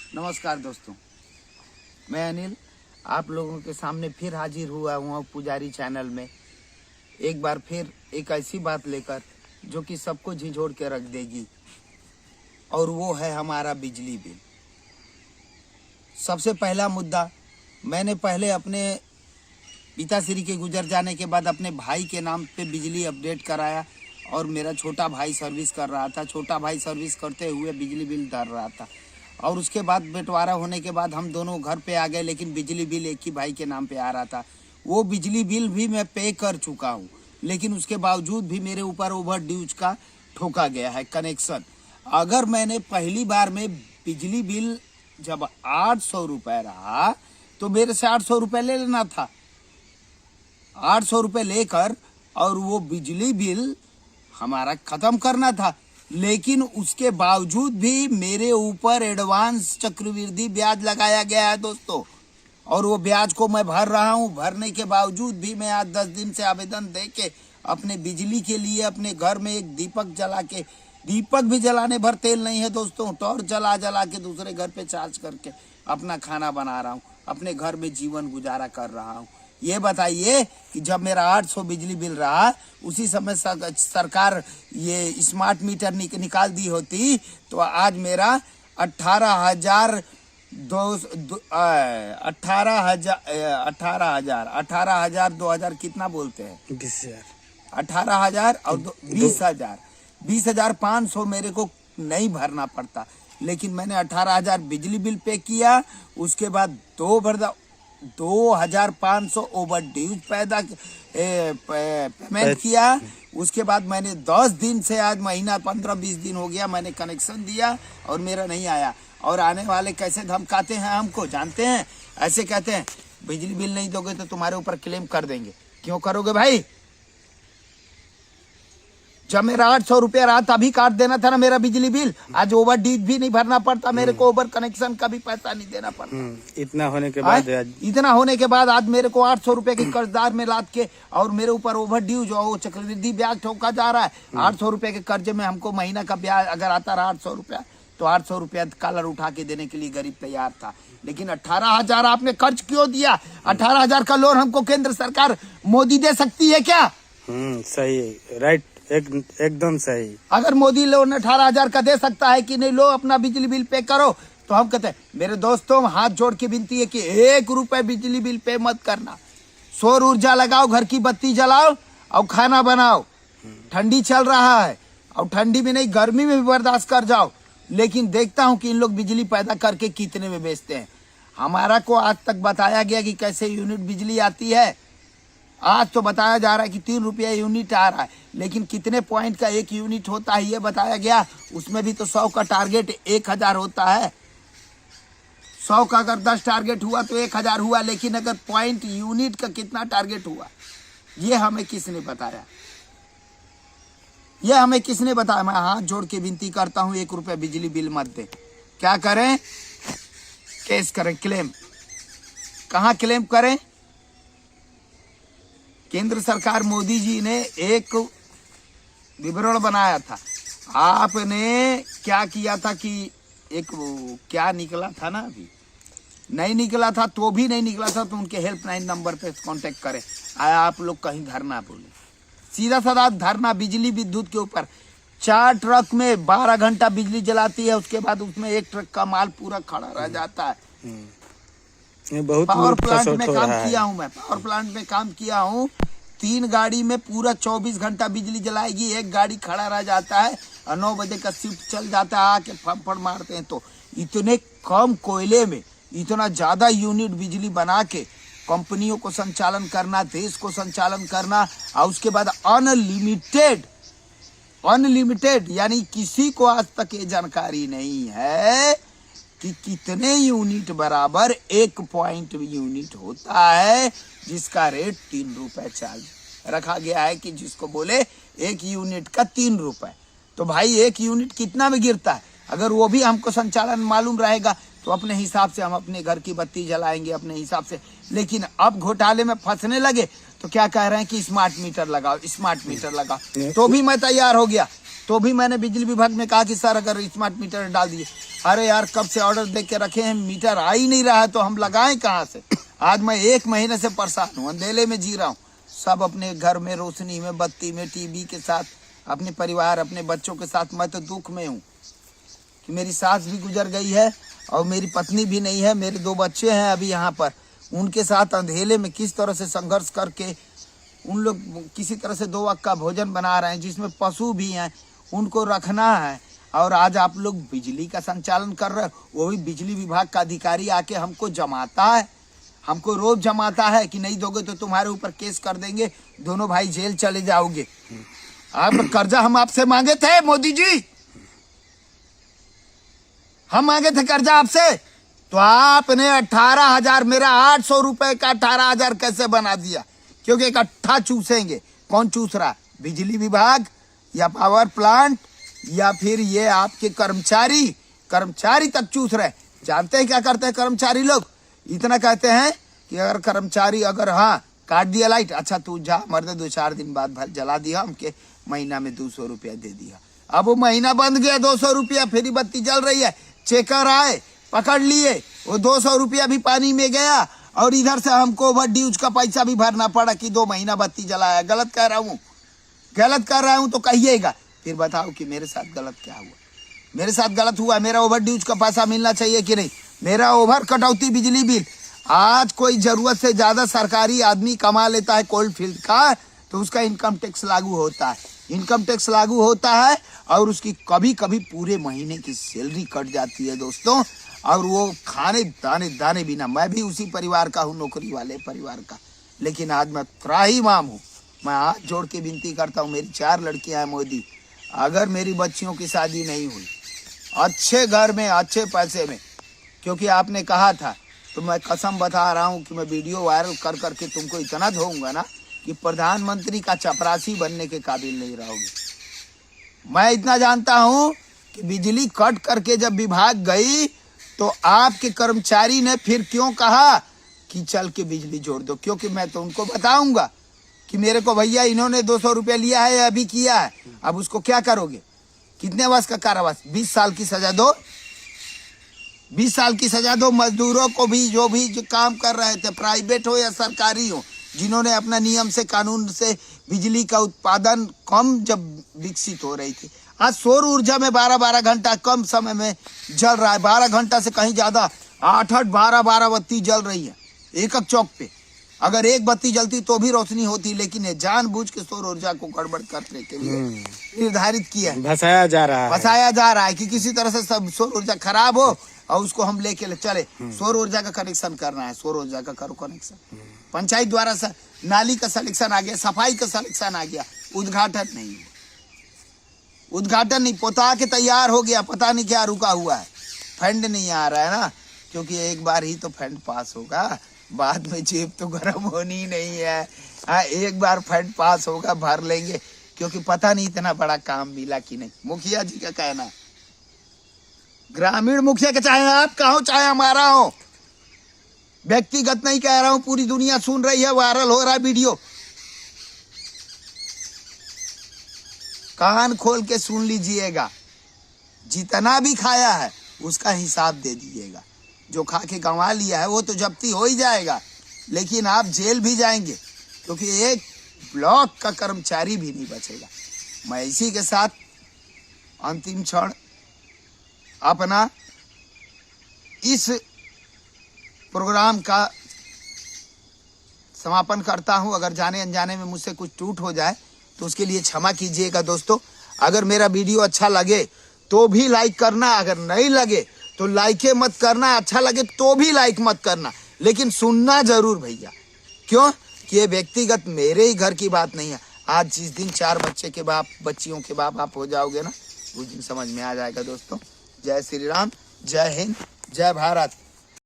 नमस्कार दोस्तों, मैं अनिल आप लोगों के सामने फिर हाजिर हुआ हूँ पुजारी चैनल में। एक बार फिर एक ऐसी बात लेकर जो कि सबको झिझोड़ के रख देगी, और वो है हमारा बिजली बिल। सबसे पहला मुद्दा, मैंने पहले अपने पिताश्री के गुजर जाने के बाद अपने भाई के नाम पे बिजली अपडेट कराया, और मेरा छोटा भाई सर्विस कर रहा था। छोटा भाई सर्विस करते हुए बिजली बिल धर रहा था, और उसके बाद बंटवारा होने के बाद हम दोनों घर पे आ गए, लेकिन बिजली बिल एक ही भाई के नाम पे आ रहा था। वो बिजली बिल भी मैं पे कर चुका हूँ, लेकिन उसके बावजूद भी मेरे ऊपर ओवर ड्यूज का ठोका गया है कनेक्शन। अगर मैंने पहली बार में बिजली बिल जब 800 रुपये रहा तो मेरे से 800 रुपये ले लेना था, 800 रुपये लेकर और वो बिजली बिल हमारा खत्म करना था। लेकिन उसके बावजूद भी मेरे ऊपर एडवांस चक्रवृद्धि ब्याज लगाया गया है दोस्तों, और वो ब्याज को मैं भर रहा हूँ। भरने के बावजूद भी मैं आज 10 दिन से आवेदन दे के अपने बिजली के लिए अपने घर में एक दीपक जला के, दीपक भी जलाने भर तेल नहीं है दोस्तों, टॉर्च जला जला के दूसरे घर पे चार्ज करके अपना खाना बना रहा हूँ, अपने घर में जीवन गुजारा कर रहा हूँ। ये बताइए कि जब मेरा 800 बिजली बिल रहा, उसी समय सरकार ये स्मार्ट मीटर निकाल दी होती तो आज मेरा 18,000 2000 कितना बोलते हैं, 20,000, 18,000 और 20,000, 20,500 मेरे को नहीं भरना पड़ता। लेकिन मैंने 18,000 बिजली बिल पे किया, उसके बाद 2,500 ओवर ड्यूज पेमेंट किया। उसके बाद मैंने 10 दिन से, आज महीना 15-20 दिन हो गया, मैंने कनेक्शन दिया और मेरा नहीं आया। और आने वाले कैसे धमकाते हैं हमको जानते हैं, ऐसे कहते हैं बिजली बिल नहीं दोगे तो तुम्हारे ऊपर क्लेम कर देंगे। क्यों करोगे भाई? जब मेरा 800 रुपया रहा तभी काट देना था ना मेरा बिजली बिल। आज ओवर ड्यूज भी नहीं भरना पड़ता मेरे को, ओवर कनेक्शन का भी पैसा नहीं देना पड़ता। इतना होने के बाद इतना होने के बाद आज मेरे को 800 रुपए के कर्जदार में लाद के और मेरे ऊपर ओवर ड्यूज और चक्रवृद्धि ब्याज ठोका जा रहा है। 800 रुपए के कर्जे में हमको महीना का ब्याज अगर आता रहा 800 रुपया, तो 800 रुपया कॉलर उठा के देने के लिए गरीब तैयार था। लेकिन 18,000 आपने कर्ज क्यों दिया? 18,000 का लोन हमको केंद्र सरकार मोदी दे सकती है क्या? सही, राइट, एकदम सही। अगर मोदी लोन 18,000 का दे सकता है कि नहीं, लो अपना बिजली बिल पे करो, तो हम कहते हैं मेरे दोस्तों हाथ जोड़ के विनती है कि 1 रुपए बिजली बिल पे मत करना। सौर ऊर्जा लगाओ, घर की बत्ती जलाओ और खाना बनाओ। ठंडी चल रहा है और ठंडी में नहीं गर्मी में भी बर्दाश्त कर जाओ। लेकिन देखता हूं कि इन लोग बिजली पैदा करके कितने में बेचते हैं। हमारा को आज तक बताया गया कि कैसे यूनिट बिजली आती है। आज तो बताया जा रहा है कि 3 रुपया यूनिट आ रहा है, लेकिन कितने पॉइंट का एक यूनिट होता है ये बताया गया। उसमें भी तो 100 का टारगेट 1,000 होता है। 100 का अगर 10 टारगेट हुआ तो 1,000 हुआ, लेकिन अगर पॉइंट यूनिट का कितना टारगेट हुआ ये हमें किसने बताया? ये हमें किसने बताया? मैं हाथ जोड़ के विनती करता हूं 1 रुपया बिजली बिल मत दे। क्या करें? केस करें, क्लेम। कहां क्लेम करें? केंद्र सरकार मोदी जी ने एक विवरण बनाया था। आपने क्या किया था कि एक क्या निकला था ना, अभी नहीं निकला था, तो भी नहीं निकला था, तो उनके हेल्पलाइन नंबर पे कांटेक्ट करें। आप लोग कहीं धरना बोले, सीधा साधा धरना बिजली विद्युत के ऊपर। 4 ट्रक में 12 घंटा बिजली जलाती है, उसके बाद उसमें 1 ट्रक का माल पूरा खड़ा रह जाता है। बहुत पावर प्लांट में काम किया हूँ मैं, पावर प्लांट में काम किया हूँ। 3 गाड़ी में पूरा 24 घंटा बिजली जलाएगी, 1 गाड़ी खड़ा रह जाता है और 9 बजे का शिफ्ट चल जाता है, आके फटफट मारते हैं। तो इतने कम कोयले में इतना ज्यादा यूनिट बिजली बना के कंपनियों को संचालन करना, देश को संचालन करना, और उसके बाद अनलिमिटेड, यानी किसी को आज तक ये जानकारी नहीं है कि कितने यूनिट बराबर 1 पॉइंट यूनिट होता है, जिसका रेट 3 रुपए चार्ज रखा गया है कि जिसको बोले 1 यूनिट का 3 रुपए। तो भाई 1 यूनिट कितना में गिरता है? अगर वो भी हमको संचालन मालूम रहेगा तो अपने हिसाब से हम अपने घर की बत्ती जलाएंगे अपने हिसाब से। लेकिन अब घोटाले में फंसने लगे तो क्या कह रहे हैं कि स्मार्ट मीटर लगाओ, स्मार्ट मीटर लगाओ। तो भी मैं तैयार हो गया, तो भी मैंने बिजली विभाग में कहा कि सर अगर स्मार्ट मीटर डाल दिए। अरे यार कब से ऑर्डर दे के रखे हैं, मीटर आ ही नहीं रहा है तो हम लगाएं कहाँ से। आज मैं 1 महीने से परेशान हूँ, अंधेले में जी रहा हूँ। सब अपने घर में रोशनी में, बत्ती में, टीवी के साथ, अपने परिवार, अपने बच्चों के साथ। मैं तो दुख में हूँ कि मेरी सास भी गुजर गई है और मेरी पत्नी भी नहीं है। मेरे 2 बच्चे हैं अभी यहाँ पर, उनके साथ अंधेले में किस तरह से संघर्ष करके उन लोग किसी तरह से 2 वक्त का भोजन बना रहे हैं, जिसमें पशु भी हैं, उनको रखना है। और आज आप लोग बिजली का संचालन कर रहे हो, वो भी बिजली विभाग का अधिकारी आके हमको जमाता है, हमको रोज जमाता है कि नहीं दोगे तो तुम्हारे ऊपर केस कर देंगे, दोनों भाई जेल चले जाओगे। आप कर्जा हम आपसे मांगे थे मोदी जी, हम मांगे थे कर्जा आपसे, तो आपने 18,000, मेरा 800 रुपए का 18,000 कैसे बना दिया? क्योंकि इकट्ठा चूसेंगे। कौन चूस रहा? बिजली विभाग या पावर प्लांट या फिर ये आपके कर्मचारी तक चूस रहे। जानते हैं क्या करते हैं कर्मचारी लोग? इतना कहते हैं कि अगर कर्मचारी हाँ काट दिया लाइट, अच्छा तू जा मर्दे 2-4 दिन बाद भर जला दिया, हमके महीना में 200 रुपया दे दिया। अब वो महीना बंद गया, 200 रुपया, फिर बत्ती जल रही है, चेकर आए पकड़ लिए, वो 200 रुपया भी पानी में गया और इधर से हमको ओवर ड्यूज का पैसा भी भरना पड़ा कि 2 महीना बत्ती जलाया। गलत कह रहा हूँ? गलत कर रहा हूँ तो कहिएगा। फिर बताओ कि मेरे साथ गलत क्या हुआ? मेरे साथ गलत हुआ, मेरा ओवर ड्यूज का पैसा मिलना चाहिए कि नहीं? मेरा ओवर कटौती बिजली बिल, आज कोई जरूरत से ज्यादा सरकारी आदमी कमा लेता है कोल्ड फील्ड का, तो उसका इनकम टैक्स लागू होता है। इनकम टैक्स लागू होता है और उसकी कभी कभी पूरे महीने की सैलरी कट जाती है दोस्तों, और वो खाने दाने बिना। मैं भी उसी परिवार का हूँ, नौकरी वाले परिवार का, लेकिन आज मैं त्राहिमाम हूँ। मैं हाथ जोड़ के विनती करता हूँ, मेरी 4 लड़कियां हैं मोदी, अगर मेरी बच्चियों की शादी नहीं हुई अच्छे घर में अच्छे पैसे में, क्योंकि आपने कहा था, तो मैं कसम बता रहा हूँ कि मैं वीडियो वायरल कर करके तुमको इतना धोऊंगा ना कि प्रधानमंत्री का चपरासी बनने के काबिल नहीं रहोगे। मैं इतना जानता हूँ कि बिजली कट करके जब विभाग गई तो आपके कर्मचारी ने फिर क्यों कहा कि चल के बिजली जोड़ दो, क्योंकि मैं तो उनको बताऊंगा कि मेरे को भैया इन्होंने 200 रुपया लिया है, अभी किया है, अब उसको क्या करोगे? कितने वर्ष का कारावास? 20 साल की सजा दो, 20 साल की सजा दो। मजदूरों को भी, जो काम कर रहे थे, प्राइवेट हो या सरकारी हो, जिन्होंने अपना नियम से, कानून से बिजली का उत्पादन कम जब विकसित हो रही थी, आज सौर ऊर्जा में 12-12 घंटा कम समय में जल रहा है। 12 घंटा से कहीं ज्यादा 8-8, 12-12 बत्ती जल रही है एक चौक पे। अगर एक बत्ती जलती तो भी रोशनी होती, लेकिन ये जानबूझ के सौर ऊर्जा को गड़बड़ करने के लिए निर्धारित किया है, भसाया जा रहा है कि किसी तरह से सब सौर ऊर्जा खराब हो और उसको हम लेके चले। सौर ऊर्जा का कनेक्शन करना है, सौर ऊर्जा का करो कनेक्शन। पंचायत द्वारा नाली का सलेक्शन आ गया, सफाई का सलेक्शन आ गया, उद्घाटन नहीं हुआ। उद्घाटन नहीं, पोता के तैयार हो गया, पता नहीं क्या रुका हुआ है, फंड नहीं आ रहा है ना, क्योंकि एक बार ही तो फंड पास होगा, बाद में जेब तो गर्म होनी नहीं है। हाँ, एक बार फंड पास होगा, भर लेंगे, क्योंकि पता नहीं इतना बड़ा काम मिला कि नहीं। मुखिया जी का कहना, ग्रामीण मुखिया का, चाहे आपका हो चाहे हमारा हो, व्यक्तिगत नहीं कह रहा हूं, पूरी दुनिया सुन रही है, वायरल हो रहा है वीडियो, कान खोल के सुन लीजिएगा। जितना भी खाया है उसका हिसाब दे दीजिएगा। जो खा के गंवा लिया है वो तो जब्ती हो ही जाएगा, लेकिन आप जेल भी जाएंगे, क्योंकि एक ब्लॉक का कर्मचारी भी नहीं बचेगा। मैं इसी के साथ अंतिम क्षण अपना इस प्रोग्राम का समापन करता हूं। अगर जाने अनजाने में मुझसे कुछ टूट हो जाए तो उसके लिए क्षमा कीजिएगा दोस्तों। अगर मेरा वीडियो अच्छा लगे तो भी लाइक करना, अगर नहीं लगे तो लाइके मत करना, अच्छा लगे तो भी लाइक मत करना, लेकिन सुनना जरूर भैया। क्यों कि ये व्यक्तिगत मेरे ही घर की बात नहीं है। आज जिस दिन 4 बच्चे के बाप, बच्चियों के बाप आप हो जाओगे ना, उस दिन समझ में आ जाएगा दोस्तों। जय श्री राम, जय हिंद, जय भारत।